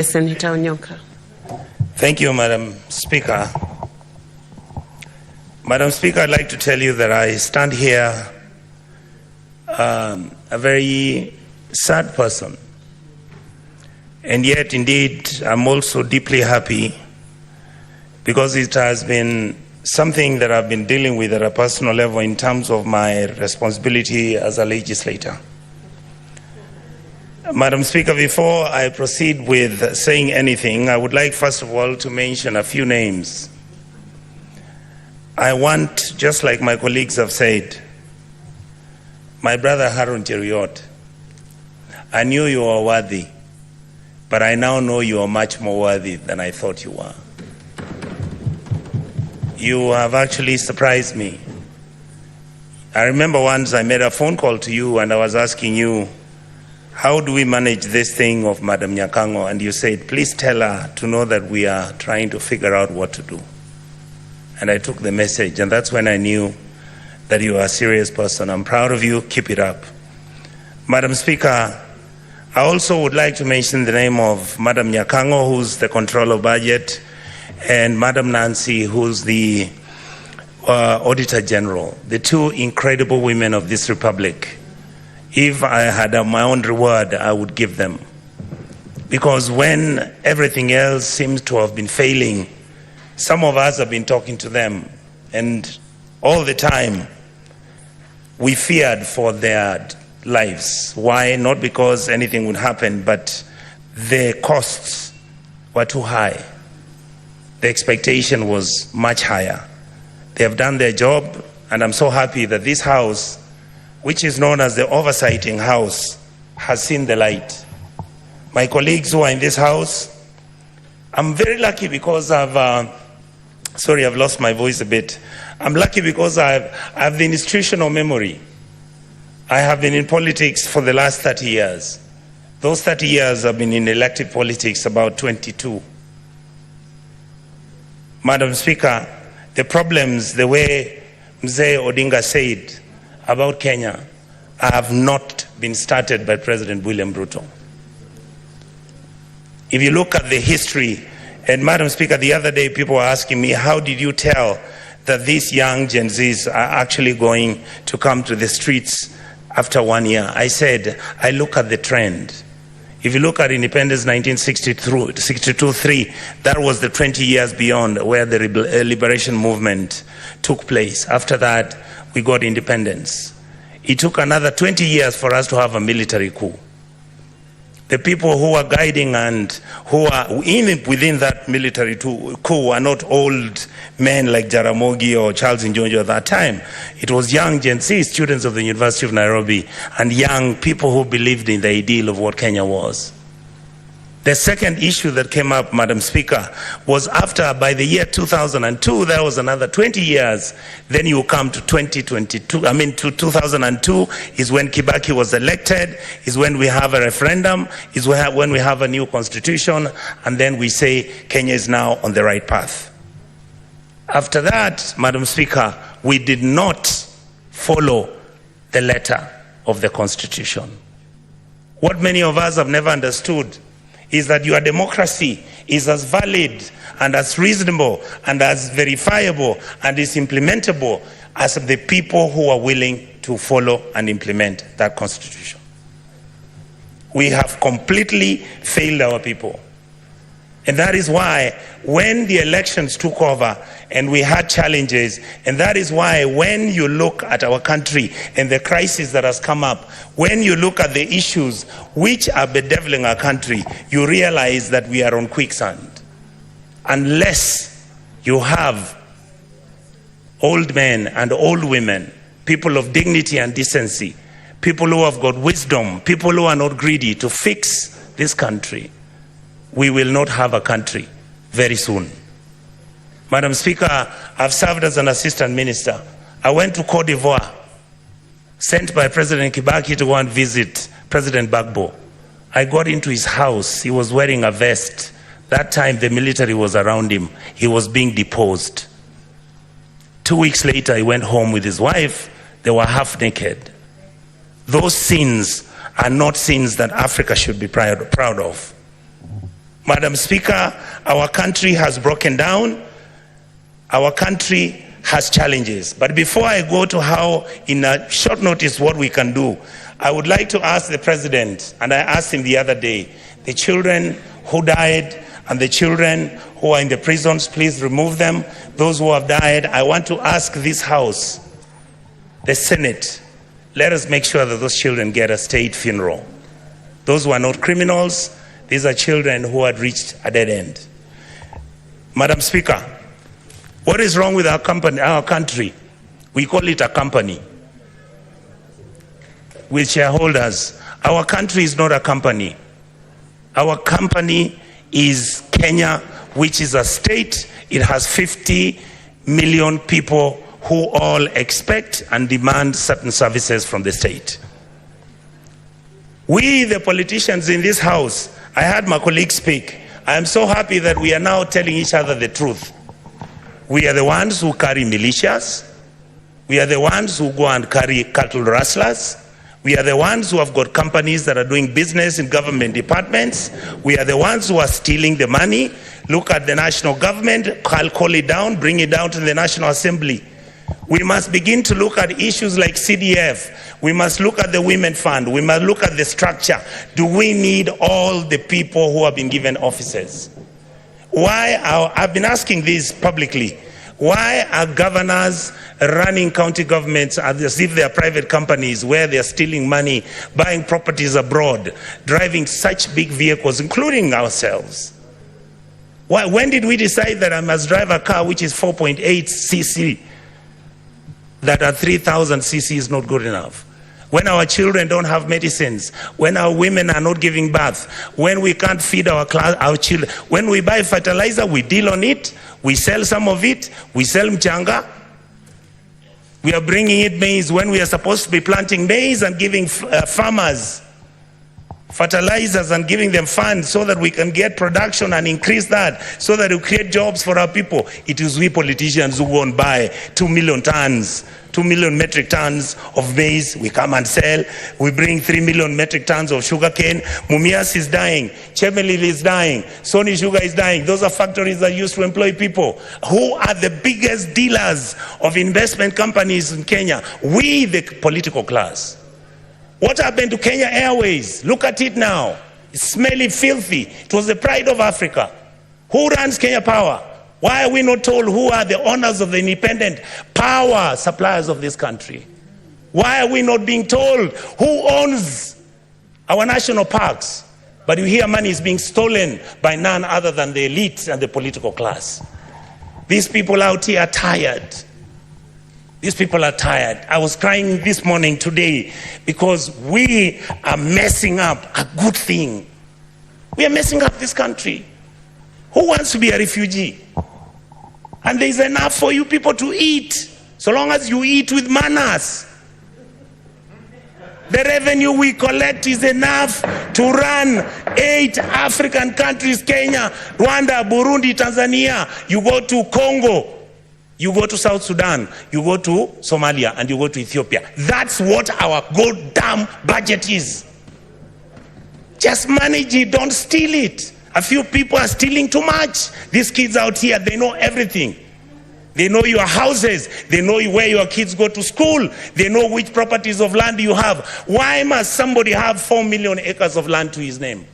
Senator ONYONKA. Thank you, Madam Speaker. Madam Speaker, I'd like to tell you that I stand here a very sad person. And yet, indeed, I'm also deeply happy because it has been something that I've been dealing with at a personal level in terms of my responsibility as a legislator. Madam Speaker, before I proceed with saying anything, I would like first of all to mention a few names. I want, just like my colleagues have said, my brother Harun Cheruiyot, I knew you were worthy, but I now know you are much more worthy than I thought you were. You have actually surprised me. I remember once I made a phone call to you and I was asking you, how do we manage this thing of Madam Nyakango? And you said, please tell her to know that we are trying to figure out what to do. And I took the message, and that's when I knew that you are a serious person. I'm proud of you. Keep it up. Madam Speaker, I also would like to mention the name of Madam Nyakango, who's the Controller of Budget, and Madam Nancy, who's the Auditor General, the two incredible women of this republic. If I had my own reward, I would give them. Because when everything else seems to have been failing, some of us have been talking to them, and all the time we feared for their lives. Why? Not because anything would happen, but the costs were too high. The expectation was much higher. They have done their job, and I'm so happy that this House, which is known as the Oversighting House, has seen the light. My colleagues who are in this House, I'm very lucky because I've lost my voice a bit. I'm lucky because I have the institutional memory. I have been in politics for the last 30 years. Those 30 years I've been in elected politics, about 22. Madam Speaker, the problems, the way Mzee Odinga said about Kenya, have not been started by President William Ruto. If you look at the history, and Madam Speaker, the other day people were asking me, how did you tell that these young Gen Zs are actually going to come to the streets after 1 year? I said, I look at the trend. If you look at independence 1962-3, that was the 20 years beyond where the liberation movement took place. After that, we got independence. It took another 20 years for us to have a military coup. The people who are guiding and who are even within that military coup are not old men like Jaramogi or Charles Njonjo at that time. It was young Gen Z students of the University of Nairobi and young people who believed in the ideal of what Kenya was. The second issue that came up, Madam Speaker, was after, by the year 2002, there was another 20 years. Then you come to 2022, to 2002 is when Kibaki was elected, is when we have a referendum, is when we have a new constitution, and then we say Kenya is now on the right path. After that, Madam Speaker, we did not follow the letter of the constitution. What many of us have never understood is that your democracy is as valid and as reasonable and as verifiable and is implementable as the people who are willing to follow and implement that constitution. We have completely failed our people. And that is why when the elections took over and we had challenges, and that is why when you look at our country and the crisis that has come up, when you look at the issues which are bedeviling our country, you realize that we are on quicksand. Unless you have old men and old women, people of dignity and decency, people who have got wisdom, people who are not greedy to fix this country, we will not have a country very soon. Madam Speaker, I've served as an assistant minister. I went to Cote d'Ivoire, sent by President Kibaki to go and visit President Gbagbo. I got into his house. He was wearing a vest. That time the military was around him. He was being deposed. 2 weeks later, he went home with his wife. They were half naked. Those sins are not sins that Africa should be proud of. Madam Speaker, our country has broken down. Our country has challenges. But before I go to how, in a short notice, what we can do, I would like to ask the President, and I asked him the other day, the children who died and the children who are in the prisons, please remove them. Those who have died, I want to ask this House, the Senate, let us make sure that those children get a state funeral. Those who are not criminals, these are children who had reached a dead end. Madam Speaker, what is wrong with our country? We call it a company with shareholders. Our country is not a company. Our company is Kenya, which is a state. It has 50 million people who all expect and demand certain services from the state. We, the politicians in this House, I heard my colleague speak. I am so happy that we are now telling each other the truth. We are the ones who carry militias. We are the ones who go and carry cattle rustlers. We are the ones who have got companies that are doing business in government departments. We are the ones who are stealing the money. Look at the national government, call it down, bring it down to the National Assembly. We must begin to look at issues like CDF. We must look at the Women Fund. We must look at the structure. Do we need all the people who have been given offices? I've been asking this publicly. Why are governors running county governments as if they are private companies where they are stealing money, buying properties abroad, driving such big vehicles, including ourselves? When did we decide that I must drive a car which is 4.8 cc? That at 3,000 cc is not good enough. When our children don't have medicines, when our women are not giving birth, when we can't feed our children, when we buy fertilizer, we deal on it, we sell some of it, we sell mchanga. We are bringing in maize when we are supposed to be planting maize and giving farmers fertilizers and giving them funds so that we can get production and increase that, so that we create jobs for our people. It is we politicians who go and buy 2 million metric tons of maize. We come and sell. We bring 3 million metric tons of sugarcane. Mumias is dying. Chemelil is dying. Sony Sugar is dying. Those are factories that used to employ people. Who are the biggest dealers of investment companies in Kenya? We, the political class. What happened to Kenya Airways? Look at it now. It's smelly, filthy. It was the pride of Africa. Who runs Kenya Power? Why are we not told who are the owners of the independent power suppliers of this country? Why are we not being told who owns our national parks? But you hear money is being stolen by none other than the elite and the political class. These people out here are tired. These people are tired. I was crying this morning today because we are messing up a good thing. We are messing up this country. Who wants to be a refugee? And there is enough for you people to eat, so long as you eat with manners. The revenue we collect is enough to run 8 African countries: Kenya, Rwanda, Burundi, Tanzania. You go to Congo, you go to South Sudan, you go to Somalia, and you go to Ethiopia. That's what our goddamn budget is. Just manage it, don't steal it. A few people are stealing too much. These kids out here, they know everything. They know your houses. They know where your kids go to school. They know which properties of land you have. Why must somebody have 4 million acres of land to his name?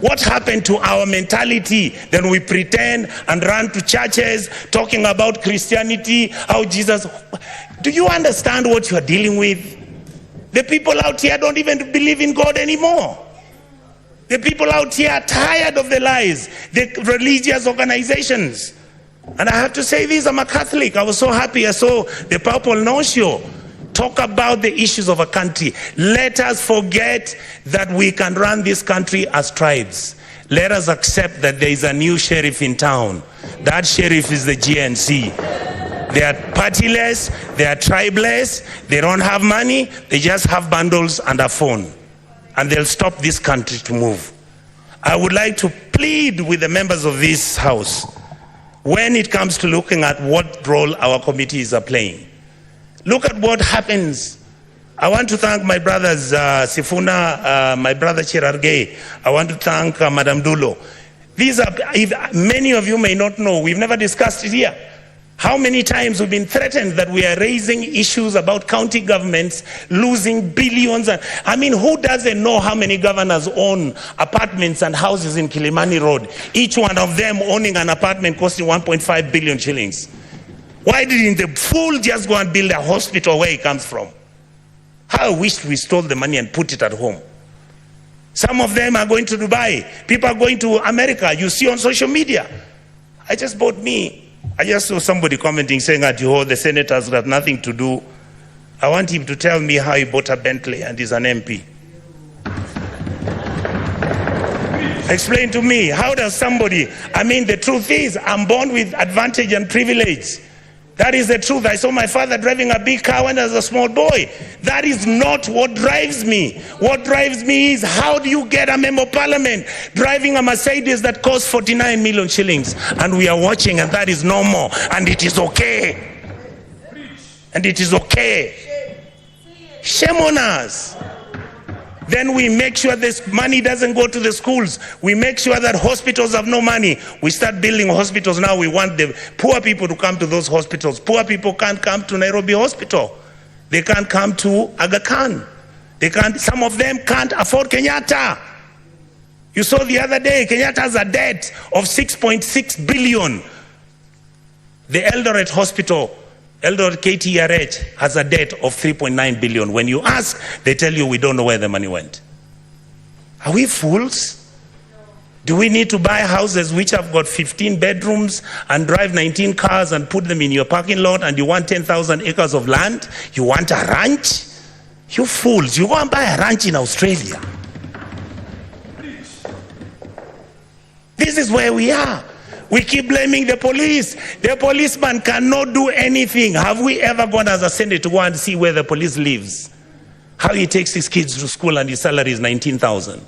What happened to our mentality? Then we pretend and run to churches talking about Christianity, how Jesus... Do you understand what you are dealing with? The people out here don't even believe in God anymore. The people out here are tired of the lies, the religious organizations. And I have to say this, I'm a Catholic. I was so happy I saw the Papa Nuncio talk about the issues of a country. Let us forget that we can run this country as tribes. Let us accept that there is a new sheriff in town. That sheriff is the GNC. They are partyless, they are tribeless, they don't have money, they just have bundles and a phone. And they'll stop this country to move. I would like to plead with the members of this House, when it comes to looking at what role our committees are playing. Look at what happens I want to thank my brothers Sifuna, my brother Chirargei. I want to thank Madam Dulo. These are, many of you may not know, we've never discussed it here. How many times we've been threatened that we are raising issues about county governments losing billions. I mean, who doesn't know how many governors own apartments and houses in Kilimani Road? Each one of them owning an apartment costing 1.5 billion shillings. Why didn't the fool just go and build a hospital where he comes from? How I wish we stole the money and put it at home. Some of them are going to Dubai. People are going to America. You see on social media. I just saw somebody commenting saying that the senators got nothing to do. I want him to tell me how he bought a Bentley and is an MP. Explain to me, how does somebody, I mean, the truth is, I'm born with advantage and privilege. That is the truth. I saw my father driving a big car when I was a small boy. That is not what drives me. What drives me is, how do you get a member of parliament driving a Mercedes that costs 49 million shillings? And we are watching, and that is normal. And it is okay. And it is okay. Shame on us. Then we make sure this money doesn't go to the schools. We make sure that hospitals have no money. We start building hospitals now. We want the poor people to come to those hospitals. Poor people can't come to Nairobi Hospital. They can't come to Aga Khan. They can't. Some of them can't afford Kenyatta. You saw the other day, Kenyatta has a debt of 6.6 billion. The Eldoret Hospital, Eldoret KTRH, has a debt of 3.9 billion. When you ask, they tell you we don't know where the money went. Are we fools? Do we need to buy houses which have got 15 bedrooms and drive 19 cars and put them in your parking lot, and you want 10,000 acres of land? You want a ranch? You fools, you go and buy a ranch in Australia. This is where we are. We keep blaming the police. The policeman cannot do anything. Have we ever gone as a Senate to go and see where the police lives? How he takes his kids to school and his salary is 19,000.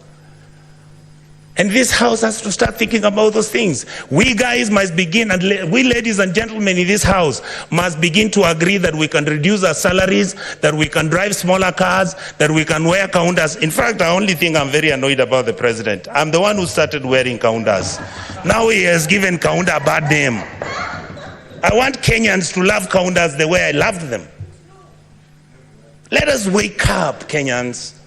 And this house has to start thinking about those things. We guys must begin, and we ladies and gentlemen in this house must begin to agree that we can reduce our salaries, that we can drive smaller cars, that we can wear kaundas. In fact, the only thing I'm very annoyed about the president, I'm the one who started wearing kaundas. Now he has given kaunda a bad name. I want Kenyans to love kaundas the way I loved them. Let us wake up, Kenyans.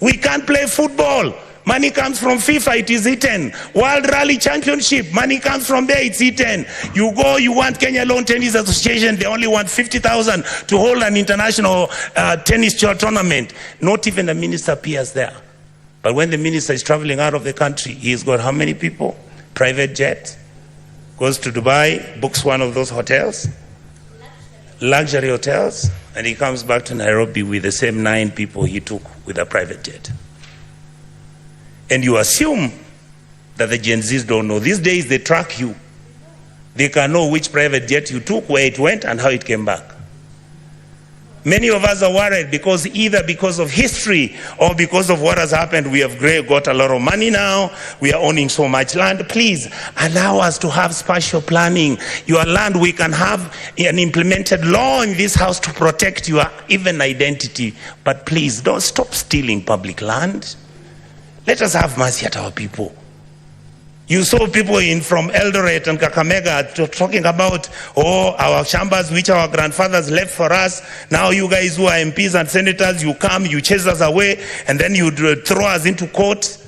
We can't play football. Money comes from FIFA, it is eaten. World Rally Championship, money comes from there, it's eaten. You go, you want Kenya Lawn Tennis Association, they only want 50,000 to hold an international tennis tournament. Not even the minister appears there. But when the minister is traveling out of the country, he's got how many people? Private jet, goes to Dubai, books one of those hotels, luxury hotels, and he comes back to Nairobi with the same 9 people he took with a private jet. And you assume that the Gen Zs don't know. These days they track you. They can know which private jet you took, where it went, and how it came back. Many of us are worried because either because of history or because of what has happened, we have got a lot of money now, we are owning so much land. Please allow us to have spatial planning. Your land, we can have an implemented law in this house to protect your even identity. But please don't stop stealing public land. Let us have mercy at our people. You saw people from Eldoret and Kakamega talking about, our chambers which our grandfathers left for us. Now you guys who are MPs and senators, you come, you chase us away, and then you throw us into court.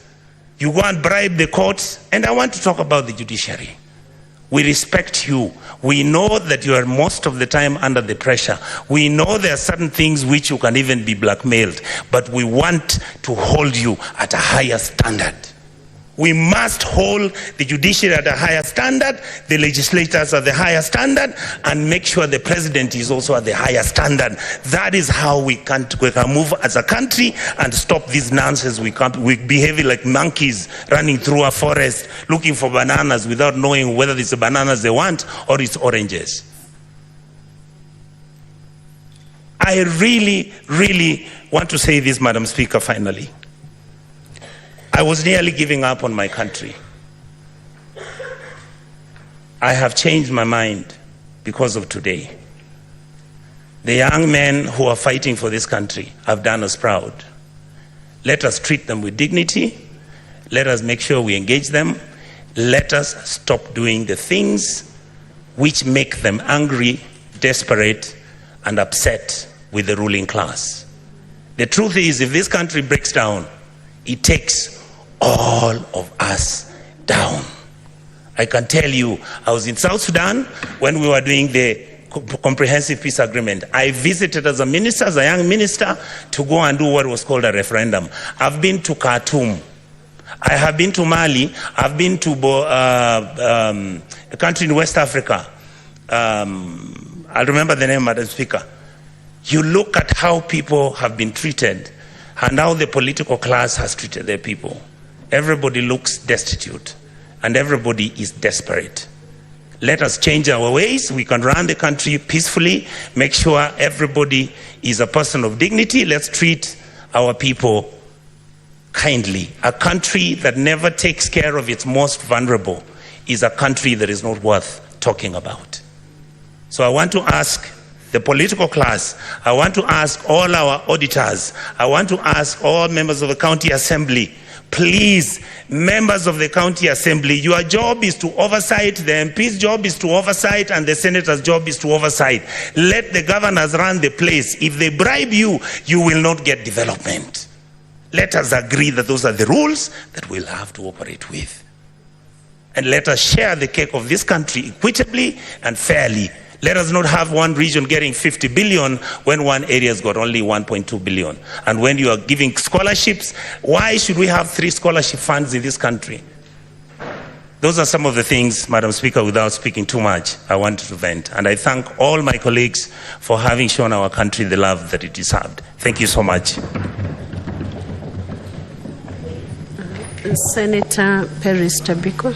You go and bribe the court. And I want to talk about the judiciary. We respect you. We know that you are most of the time under the pressure. We know there are certain things which you can even be blackmailed, but we want to hold you at a higher standard. We must hold the judiciary at a higher standard, the legislators at the higher standard, and make sure the president is also at the higher standard. That is how we can move as a country and stop this nonsense. We behave like monkeys running through a forest looking for bananas without knowing whether it's the bananas they want or it's oranges. I really, really want to say this, Madam Speaker, finally. I was nearly giving up on my country. I have changed my mind because of today. The young men who are fighting for this country have done us proud. Let us treat them with dignity. Let us make sure we engage them. Let us stop doing the things which make them angry, desperate, and upset with the ruling class. The truth is, if this country breaks down, it takes all of us down. I can tell you, I was in South Sudan when we were doing the comprehensive peace agreement. I visited as a minister, as a young minister, to go and do what was called a referendum. I've been to Khartoum. I have been to Mali. I've been to a country in West Africa. I'll remember the name, Madam Speaker. You look at how people have been treated and how the political class has treated their people. Everybody looks destitute and everybody is desperate. Let us change our ways. We can run the country peacefully, make sure everybody is a person of dignity. Let's treat our people kindly. A country that never takes care of its most vulnerable is a country that is not worth talking about. So I want to ask the political class, I want to ask all our auditors, I want to ask all members of the county assembly, please, members of the county assembly, your job is to oversight, the MP's job is to oversight, and the senator's job is to oversight. Let the governors run the place. If they bribe you, you will not get development. Let us agree that those are the rules that we'll have to operate with. And let us share the cake of this country equitably and fairly. Let us not have one region getting 50 billion when one area's got only 1.2 billion. And when you are giving scholarships, why should we have 3 scholarship funds in this country? Those are some of the things, Madam Speaker, without speaking too much, I wanted to vent. And I thank all my colleagues for having shown our country the love that it deserved. Thank you so much. Senator Peris Tabiko.